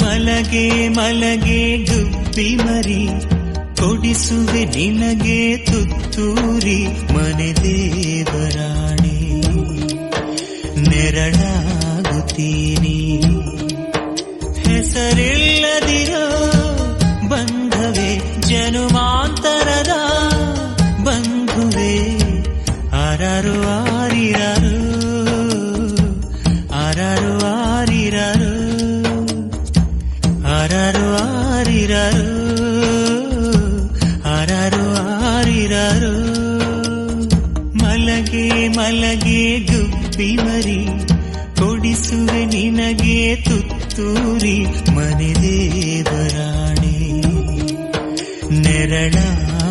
ಮಲಗೆ ಮಲಗೆ ಗುಬ್ಬಿ ಮರಿ, ಕೊಡಿಸುವೆ ನಿನಗೆ ತುತ್ತೂರಿ ಮನೆ ದೇವರಾಣಿ, ನೆರಳಾಗುತ್ತೀನಿ. ಹೆಸರಿಲ್ಲದಿರೋ ಬಂಧವೇ ಜನುಮಾಂತರದ ಬಂಧುವೆ, ಆರಾರು ಆರಿರಾರು ಆರಾರು ಆರಿರಾರು ಆರಾರು ಆರಿರಾರು ಆರಾರು ಆರಿರಾರು. ಮಲಗೆ ಮಲಗೆ ಗುಬ್ಬಿ ಮರಿ, ಕೊಡಿಸುವೆ ನಿನಗೆ ತುತ್ತೂರಿ ಮನೆ ದೇವರಾಣಿ, ನೆರಳಾಗುತ್ತೀನಿ.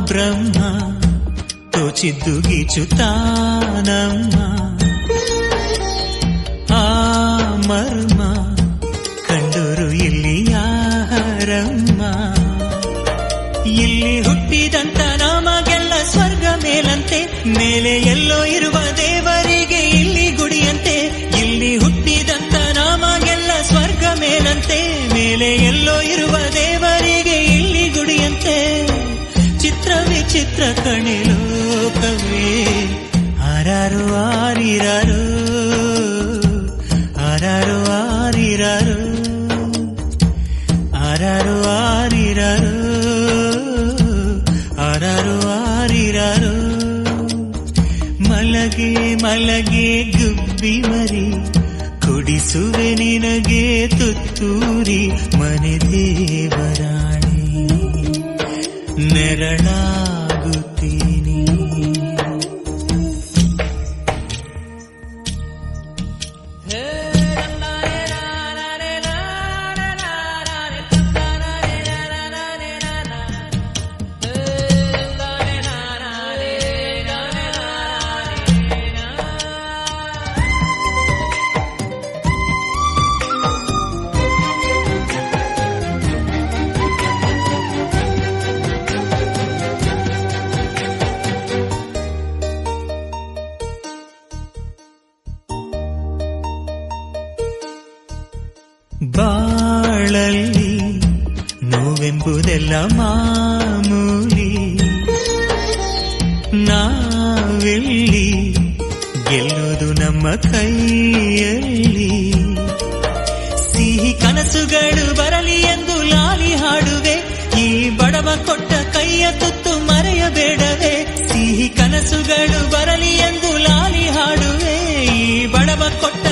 ಬ್ರಹ್ಮ ತೋಚಿದ್ದು ಗೀಚುತ್ತಾನಮ್ಮ, ಆ ಮರ್ಮ ಕಂಡೂರು ಇಲ್ಲಿ ಯಾರಮ್ಮ. ಇಲ್ಲಿ ಹುಟ್ಟಿದಂತ ನಮಗೆಲ್ಲ ಸ್ವರ್ಗ ಮೇಲಂತೆ, ಮೇಲೆ ಎಲ್ಲೋ ಇರುವ ದೇವರಿಗೆ ಇಲ್ಲಿ ಗುಡಿಯಂತೆ. ಇಲ್ಲಿ ಹುಟ್ಟಿದಂತ ನಮಗೆಲ್ಲ ಸ್ವರ್ಗ ಮೇಲಂತೆ, ಮೇಲೆ ಎಲ್ಲೋ ಇರುವ ದೇವರಿಗೆ ಇಲ್ಲಿ ಗುಡಿಯಂತೆ. ಚಿತ್ರ ವಿಚಿತ್ರ ಕಣೆ ಲೋಕವೇ, ಆರಾರು ಆರಿರಾರು ಆರಾರು ಆರಿರಾರು ಆರಾರು ಆರಿರಾರು ಆರಾರು ಆರಿರಾರು. ಮಲಗೆ ಮಲಗೆ ಗುಬ್ಬಿ ಮರಿ, ಕೊಡಿಸುವೆ ನಿನಗೆ ತುತ್ತೂರಿ ಮನೆ ದೇವರಾಣಿ, ನೆರಳಾಗುತ್ತೀನಿ. ಬಾಳಲ್ಲಿ ನೋವೆಂಬುದೆಲ್ಲ ಮಾಮೂಲಿ, ನಾವೆಲ್ಲಿ ಗೆಲ್ಲೋದು ನಮ್ಮ ಕೈಯಲ್ಲಿ. ಸಿಹಿ ಕನಸುಗಳು ಬರಲಿ ಎಂದು ಲಾಲಿ ಹಾಡುವೆ, ಈ ಬಡವ ಕೊಟ್ಟ ಕೈಯ ತುತ್ತು ಮರೆಯಬೇಡವೇ. ಸಿಹಿ ಕನಸುಗಳು ಬರಲಿ ಎಂದು ಲಾಲಿ ಹಾಡುವೆ, ಈ ಬಡವ ಕೊಟ್ಟ